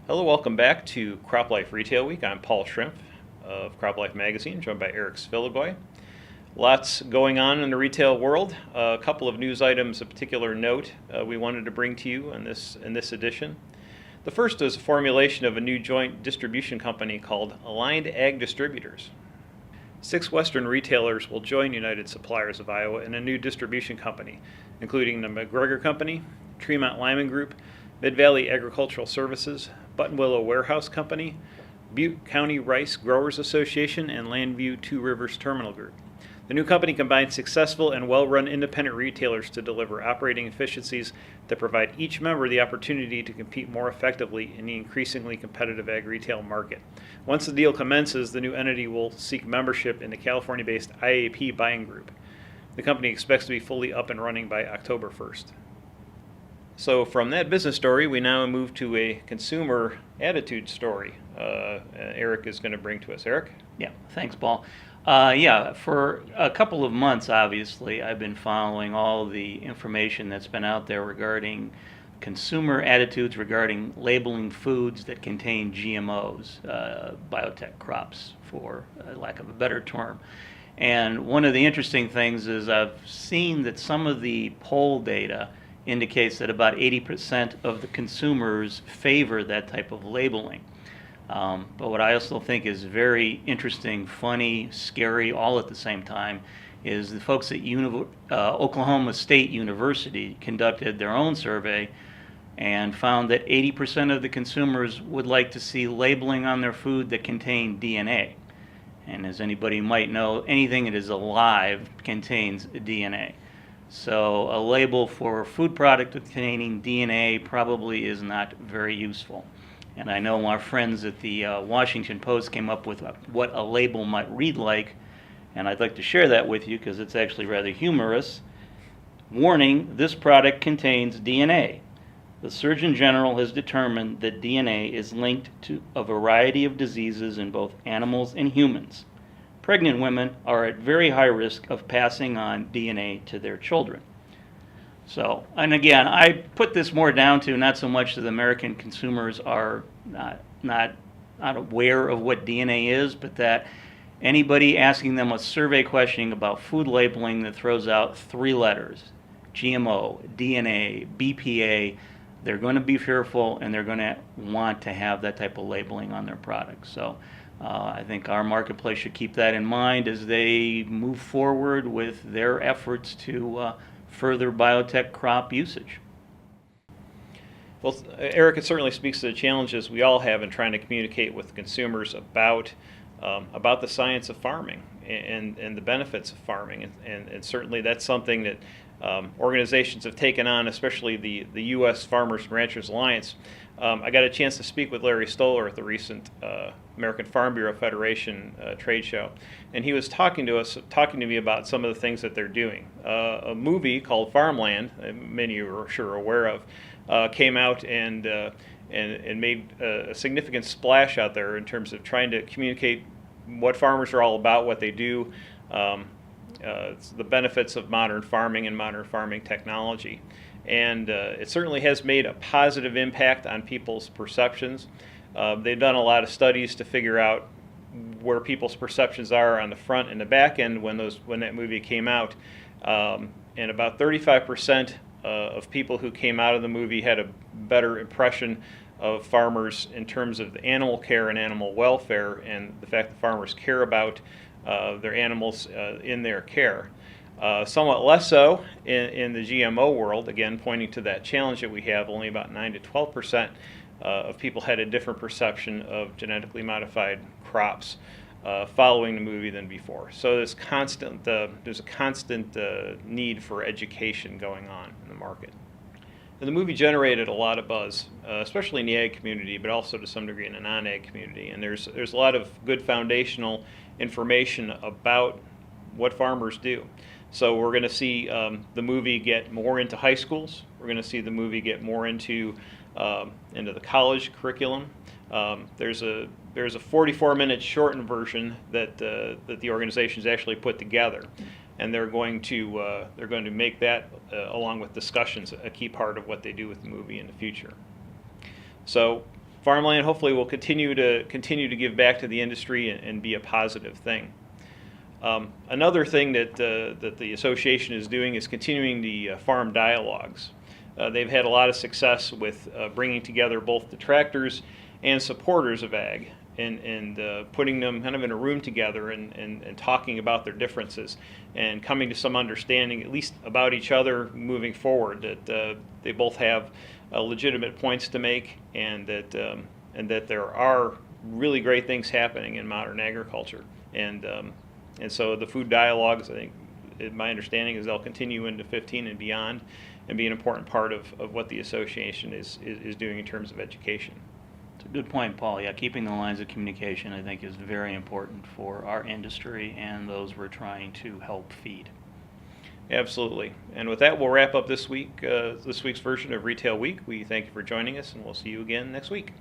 Hello, welcome back to Crop Life Retail Week. I'm Paul Schrimpf of Crop Life Magazine, joined by Eric Sfiligoj. Lots going on in the retail world. A couple of news items of particular note we wanted to bring to you in this edition. The first is a formulation of a new joint distribution company called Aligned Ag Distributors. 6 Western retailers will join United Suppliers of Iowa in a new distribution company, including the McGregor Company, Tremont Lyman Group, Mid-Valley Agricultural Services, Buttonwillow Warehouse Company, Butte County Rice Growers Association, and Landview Two Rivers Terminal Group. The new company combines successful and well-run independent retailers to deliver operating efficiencies that provide each member the opportunity to compete more effectively in the increasingly competitive ag retail market. Once the deal commences, the new entity will seek membership in the California-based IAP buying group. The company expects to be fully up and running by October 1st. So from that business story, we now move to a consumer attitude story Eric is going to bring to us. Eric? Yeah, thanks, Paul. For a couple of months, obviously, I've been following all the information that's been out there regarding consumer attitudes regarding labeling foods that contain GMOs, biotech crops, for lack of a better term. And one of the interesting things is I've seen that some of the poll data indicates that about 80% of the consumers favor that type of labeling. But what I also think is very interesting, funny, scary, all at the same time, is the folks at Oklahoma State University conducted their own survey and found that 80% of the consumers would like to see labeling on their food that contained DNA. And as anybody might know, anything that is alive contains DNA. So a label for a food product containing DNA probably is not very useful. And I know our friends at the Washington Post came up with what a label might read like, and I'd like to share that with you because it's actually rather humorous. Warning, this product contains DNA. The Surgeon General has determined that DNA is linked to a variety of diseases in both animals and humans. Pregnant women are at very high risk of passing on DNA to their children. So, and again, I put this more down to not so much that American consumers are not aware of what DNA is, but that anybody asking them a survey question about food labeling that throws out 3 letters, GMO, DNA, BPA, they're going to be fearful and they're going to want to have that type of labeling on their products. So I think our marketplace should keep that in mind as they move forward with their efforts to further biotech crop usage. Well, Eric, it certainly speaks to the challenges we all have in trying to communicate with consumers about the science of farming and the benefits of farming. And certainly that's something that organizations have taken on, especially the U.S. Farmers and Ranchers Alliance. I got a chance to speak with Larry Stoller at the recent American Farm Bureau Federation trade show, and he was talking to me about some of the things that they're doing. A movie called Farmland, many of you are sure aware of, came out and made a significant splash out there in terms of trying to communicate what farmers are all about, what they do, the benefits of modern farming and modern farming technology. And it certainly has made a positive impact on people's perceptions. They've done a lot of studies to figure out where people's perceptions are on the front and the back end when that movie came out. And about 35% of people who came out of the movie had a better impression of farmers in terms of the animal care and animal welfare and the fact that farmers care about their animals in their care. Somewhat less so in the GMO world, again pointing to that challenge that we have. Only about 9 to 12% of people had a different perception of genetically modified crops following the movie than before. So there's a constant need for education going on in the market. And the movie generated a lot of buzz, especially in the ag community, but also to some degree in the non-ag community. And there's a lot of good foundational information about what farmers do. So we're going to see the movie get more into high schools. We're going to see the movie get more into the college curriculum. There's a 44-minute shortened version that the organization's actually put together, and they're going to make that along with discussions a key part of what they do with the movie in the future. So Farmland hopefully will continue to give back to the industry and be a positive thing. Another thing that the association is doing is continuing the farm dialogues. They've had a lot of success with bringing together both detractors and supporters of ag, and putting them kind of in a room together and talking about their differences and coming to some understanding, at least about each other moving forward, that they both have legitimate points to make, and that there are really great things happening in modern agriculture. And so the food dialogues, I think, my understanding is they'll continue into 15 and beyond, and be an important part of what the association is doing in terms of education. It's a good point, Paul. Yeah, keeping the lines of communication, I think, is very important for our industry and those we're trying to help feed. Absolutely. And with that, we'll wrap up this week's version of Retail Week. We thank you for joining us, and we'll see you again next week.